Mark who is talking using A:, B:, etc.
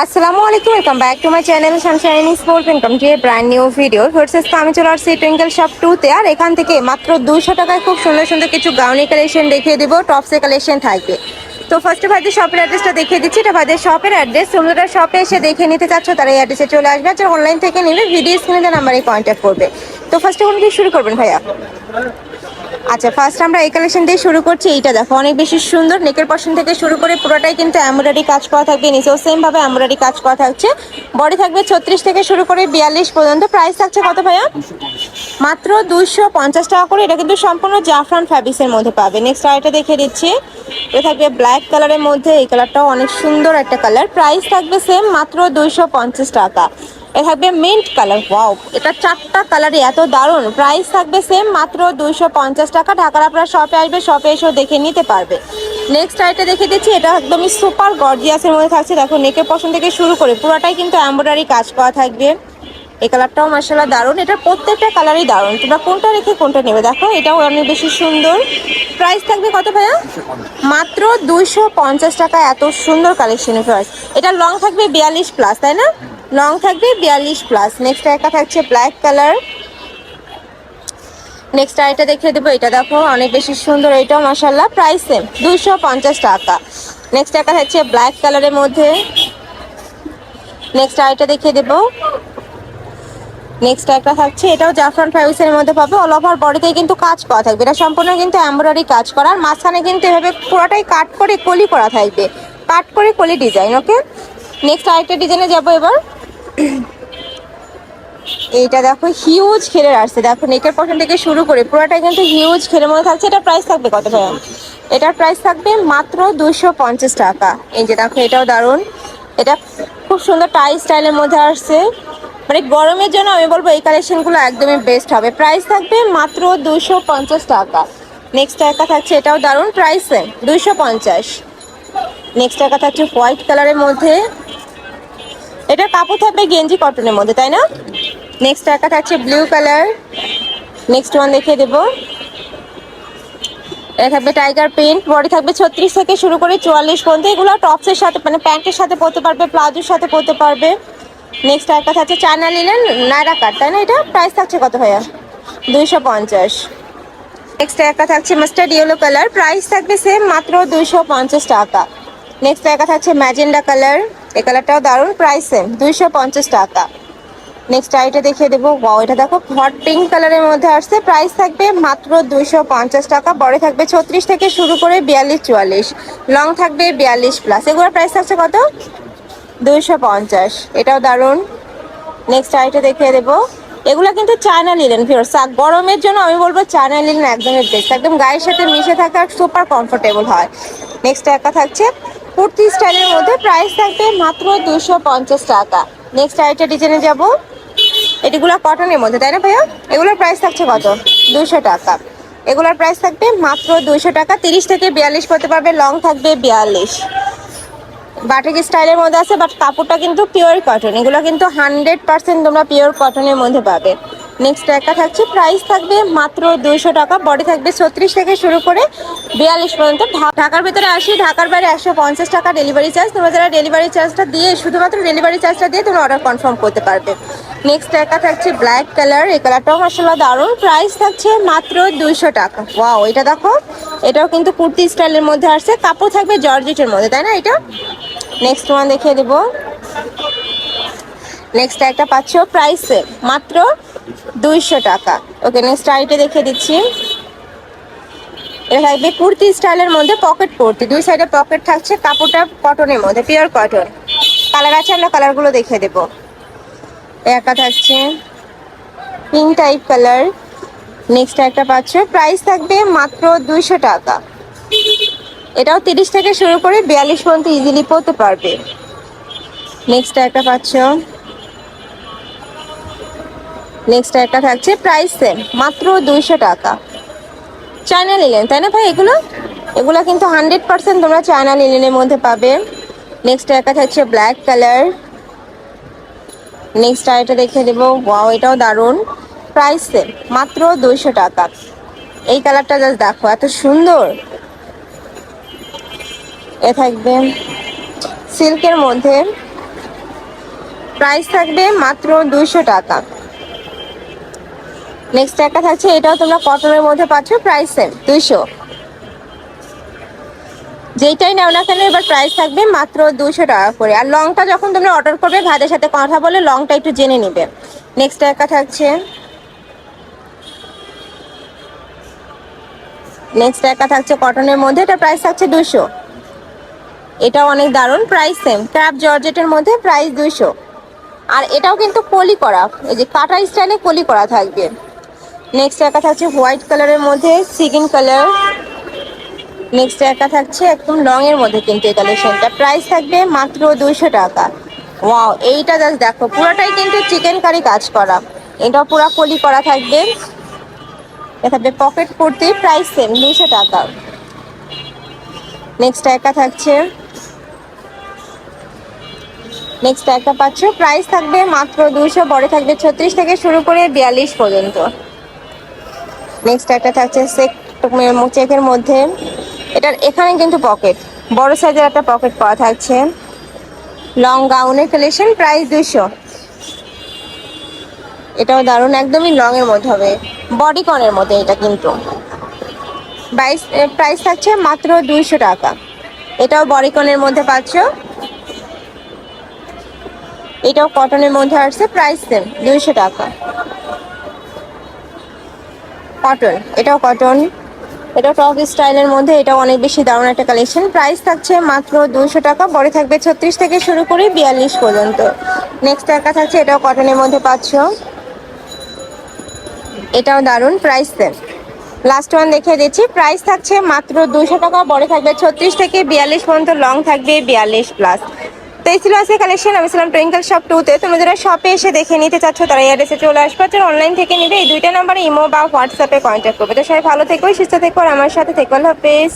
A: আসসালামু আলাইকুম, welcome back to my channel Sunshine sports welcome to A brand new video. Versus আমি চলে আসছি টুইঙ্কেল শপ 2-তে। আর এখান থেকে মাত্র 200 টাকায় খুব সুন্দর সুন্দর কিছু গাউনি কালেকশন দেখিয়ে দিব, টপসের কালেকশন থাকবে। তো ফার্স্টে ভাইদের শপের অ্যাড্রেসটা দেখিয়ে দিচ্ছি। এটা ভাইদের শপের অ্যাড্রেস। তোমরা শপে এসে দেখে নিতে চাচ্ছ তারা এই অ্যাড্রেসে চলে আসবে, আর অনলাইন থেকে নেবে ভিডিও স্ক্রিনে নাম্বারে কন্ট্যাক্ট করবে। তো ফার্স্টে কোন দিয়ে শুরু করবেন ভাইয়া? আচ্ছা, ফার্স্ট আমরা এই কালেকশন দিয়ে শুরু করছি। এইটা দেখো অনেক বেশি সুন্দর, নেকের পশন থেকে শুরু করে পুরোটাই কিন্তু এমব্রয়ডারি কাজ করা থাকবে, নিচেও সেম ভাবে এমব্রয়ডারি কাজ করা থাকছে। বডি থাকবে 36 থেকে শুরু করে 42 পর্যন্ত। প্রাইস থাকছে কত ভাইয়া? মাত্র 250 টাকা করে। এটা কিন্তু সম্পূর্ণ জাফরান ফ্যাব্রিক্সের মধ্যে পাবে। নেক্সট আরেকটা দেখিয়ে দিচ্ছি। এটা থাকবে ব্ল্যাক কালারের মধ্যে, এই কালারটাও অনেক সুন্দর একটা কালার। প্রাইস থাকবে সেম মাত্র 250 টাকা। এটা থাকবে মিন্ট কালার। ওয়াও, এটা চারটা কালারই এত দারুণ। প্রাইস থাকবে সেম মাত্র 250 টাকা। ঢাকার আপনারা শপে আসবে, শপে এসেও দেখে নিতে পারবে। নেক্সট আইটা দেখে দিচ্ছি। এটা একদমই সুপার গর্জিয়াসের মধ্যে থাকছে। দেখো নেকের পশন থেকে শুরু করে পুরোটাই কিন্তু এমব্রয়ডারি কাজ করা থাকবে। এই কালারটাও মাশাআল্লাহ দারুণ। এটা প্রত্যেকটা কালারই দারুণ। তোমরা কোনটা রেখে কোনটা নেবে দেখো, এটাও অনেক বেশি সুন্দর। প্রাইস থাকবে কত ভাইয়া? মাত্র 250 টাকা। এত সুন্দর কালেকশন। এটা লং থাকবে 42 প্লাস, তাই না? লং থাকবে 42 প্লাস। নেক্সট একটা থাকছে ব্ল্যাক কালার। নেক্সট আইটা দেখিয়ে দেবো। এটা দেখো অনেক বেশি সুন্দর, এটাও মাশাআল্লাহ। প্রাইস সেম 250 টাকা। নেক্সট একটা থাকছে ব্ল্যাক কালারের মধ্যে। নেক্সট আইটা দেখিয়ে দেবো। নেক্সট একটা থাকছে, এটাও জাফরান ফ্যাব্রিক্সের মধ্যে পাবে। অল ওভার বডিতে কিন্তু কাজ করা থাকবে। এটা সম্পূর্ণ কিন্তু এমব্রয়ডারি কাজ করা, আর মাঝখানে কিন্তু এভাবে পুরোটাই কাট করে কলি করা থাকবে, কাট করে কলি ডিজাইন। ওকে, নেক্সট আরেকটা ডিজাইনে যাবো এবার। এইটা দেখো হিউজ ঘেরের আসছে। দেখো নেকের পশন থেকে শুরু করে পুরোটাই কিন্তু হিউজ ঘেরের মধ্যে থাকছে। এটার প্রাইস থাকবে কত ভাইয়া? এটার প্রাইস থাকবে মাত্র 250 টাকা। এই যে দেখো এটাও দারুণ। এটা খুব সুন্দর টাই স্টাইলের মধ্যে আসছে। মানে গরমের জন্য আমি বলবো এই কালেকশনগুলো একদমই বেস্ট হবে। প্রাইস থাকবে মাত্র 250 টাকা। নেক্সট একটা থাকছে, এটাও দারুণ। প্রাইস 250। নেক্সট একটা থাকছে হোয়াইট কালারের মধ্যে। এটা কাপড় থাকবে গেঞ্জি কটনের মধ্যে, তাই না? নেক্সট একটা থাকছে ব্লু কালার। নেক্সট ওয়ান দেখিয়ে দেবো। এটা থাকবে টাইগার প্রিন্ট। বডি থাকবে 36 থেকে শুরু করে 44 পর্যন্ত। এগুলো টপসের সাথে মানে প্যান্টের সাথে পরতে পারবে, প্লাজোর সাথে পরতে পারবে। নেক্সট একটা থাকছে চায়না লিনেন নায়রা কাট, তাই না? এটা প্রাইস থাকছে কত ভাইয়া? 250। নেক্সট একটা থাকছে মাস্টার্ড ইয়েলো কালার। প্রাইস থাকবে সেম মাত্র 250 টাকা। নেক্সট একটা থাকছে ম্যাজেন্ডা কালার। এই কালারটাও দারুণ। প্রাইস সেম 250 টাকা। নেক্সট আইটা দেখিয়ে দেবো। ওয়াও, এটা দেখো হট পিঙ্ক কালারের মধ্যে আসছে। প্রাইস থাকবে মাত্র 250 টাকা। বড় থাকবে 36 থেকে শুরু করে 42-44। লং থাকবে 42 প্লাস। এগুলোর প্রাইস থাকছে কত? 250। এটাও দারুণ। নেক্সট আইটা দেখিয়ে দেবো। এগুলো কিন্তু চায়না লিনেন ভিউয়ার্স। গরমের জন্য আমি বলবো চায়না লিনেন একদমই বেস্ট, একদম গায়ের সাথে মিশে থাকা, সুপার কমফোর্টেবল হয়। নেক্সট একটা থাকছে কুর্তি স্টাইলের মধ্যে। প্রাইস থাকবে মাত্র 250 টাকা। নেক্সট আইটা ডিজাইনে যাবো। এটিগুলো কটনের মধ্যে, তাই না ভাইয়া? এগুলোর প্রাইস থাকছে কত? 200 টাকা। এগুলোর প্রাইস থাকবে মাত্র 200 টাকা। 30 থেকে 42 পড়তে পারবে, লং থাকবে 42। বাটিক স্টাইলের মধ্যে আছে, বাট কাপড়টা কিন্তু পিওর কটন। এগুলো কিন্তু 100% তোমরা পিওর কটনের মধ্যে পাবে। নেক্সট একটা থাকছে, প্রাইস থাকবে মাত্র 200 টাকা। বডি থাকবে 36 থেকে শুরু করে 42 পর্যন্ত। ঢাকার ভিতরে 80, ঢাকার বাইরে 150 টাকা ডেলিভারি চার্জ। তোমরা যারা ডেলিভারি চার্জটা দিয়ে, শুধুমাত্র ডেলিভারি চার্জটা দিয়ে তোমরা অর্ডার কনফার্ম করতে পারবে। নেক্সট একটা থাকছে ব্ল্যাক কালার। এই কালারটাও মাশাআল্লাহ দারুণ। প্রাইস থাকছে মাত্র 200 টাকা। ওয়াও, এটা দেখো এটাও কিন্তু কুর্তি স্টাইলের মধ্যে আসছে। কাপড় থাকবে জর্জেটের মধ্যে, তাই না? এটা নেক্সট ওয়ান দেখিয়ে দেব। নেক্সট একটা পাচ্ছ প্রাইস মাত্র 200 টাকা। ওকে, নেক্সট আইটে দেখিয়ে দিচ্ছি। এটা থাকবে কুর্তি স্টাইলের মধ্যে, পকেট কুর্তি। দুই সাইডে পকেট থাকছে, কাপড়টা কটনের মধ্যে, পিওর কটন। কালার আছে, আমরা কালারগুলো দেখিয়ে দেবো। একা থাকছে পিঙ্ক টাইপ কালার। নেক্সট একটা পাচ্ছ, প্রাইস থাকবে মাত্র 200 টাকা। এটাও 30 থেকে শুরু করে 42 পর্যন্ত ইজিলি পরতে পারবে। নেক্সট একটা পাচ্ছ। নেক্সট একটা থাকছে, প্রাইস সেম মাত্র 200 টাকা। চায়না লিনেন, তাই না ভাই? এগুলো এগুলো কিন্তু 100% তোমরা চায়না লিনেনের মধ্যে পাবে। নেক্সট একটা থাকছে ব্ল্যাক কালার। নেক্সট আইটা দেখে দেবো। ওয়াও, এটাও দারুণ। প্রাইস সেম মাত্র 200 টাকা। এই কালারটা জাস্ট দেখো, এত সুন্দর। এ থাকবে সিল্কের মধ্যে। প্রাইস থাকবে মাত্র 200 টাকা। নেক্সট একটা থাকছে, এটাও তোমরা কটনের মধ্যে পাচ্ছ, প্রাইস সেম 200। যেইটাই নাও না কেন এবার প্রাইস থাকবে মাত্র 200 টাকা করে। আর লংটা যখন তোমরা অর্ডার করবে ভাইদের সাথে কথা বলে লংটা একটু জেনে নিবে। নেক্সট একটা থাকছে, কটনের মধ্যে, এটা প্রাইস থাকছে 200। এটাও অনেক দারুণ, প্রাইস সেম, ক্র্যাপ জর্জেটের মধ্যে, প্রাইস 200। আর এটাও কিন্তু কলি করা, এই যে কাটা স্টাইলে কলি করা থাকবে। নেক্সট একটা থাকছে হোয়াইট কালারের মধ্যে, সিগিন কালার। নেক্সট একটা থাকছে একদম লং এর মধ্যে, কিন্তু এই কালেকশনটা প্রাইস থাকবে মাত্র 200 টাকা। ওয়াও, এইটা জাস্ট দেখো, পুরোটাই কিন্তু চিকেন কারি কাজ করা, এটাও পুরো কলি করা থাকবে। এটা থাকবে পকেট কুর্তি, প্রাইস সেম 200 টাকা। নেক্সট একটা থাকছে, পাচ্ছ, প্রাইস থাকবে মাত্র 200, বড় থাকবে 36 থেকে শুরু করে 42 পর্যন্ত। নেক্সট একটা থাকছে চেকের মধ্যে, এটার এখানে কিন্তু পকেট, বড় সাইজের একটা পকেট পাওয়া থাকছে, লং গাউনের কালেকশন, প্রাইস 200। এটাও দারুণ, একদমই লং এর মধ্যে হবে, বডিকনের মধ্যে এটা কিন্তু, প্রাইস থাকছে মাত্র 200 টাকা। এটাও বডিকনের মধ্যে পাচ্ছ, এটাও কটনের মধ্যে আসছে, প্রাইস সেম 200 টাকা। কটন, এটাও কটন, এটাও টপ স্টাইলের মধ্যে, এটাও অনেক বেশি দারুণ একটা কালেকশন, প্রাইস থাকছে মাত্র 200 টাকা, বড় থাকবে 36 থেকে শুরু করে 42 পর্যন্ত। নেক্সট একটা থাকছে, এটাও কটনের মধ্যে পাচ্ছ, এটাও দারুণ, প্রাইস সেম। লাস্ট ওয়ান দেখিয়ে দিচ্ছি, প্রাইস থাকছে মাত্র 200 টাকা, বড় থাকবে 36 থেকে 42 পর্যন্ত, লং থাকবে 42 প্লাস। তো এই ছিল আজকে কালেকশন। আমি ছিলাম টুইঙ্কেল শপ 2-তে। তুমি যারা শপে এসে দেখে নিতে চাচ্ছ তারা এই অ্যাড্রেসে চলে আসবে, যারা অনলাইন থেকে নিবে এই দুইটা নাম্বারে ইমো বা হোয়াটসঅ্যাপে কন্ট্যাক্ট করবে। তো সবাই ভালো থেকো, সুস্থ থেকো, আর আমার সাথে থেকো। আল্লাহ হাফেজ।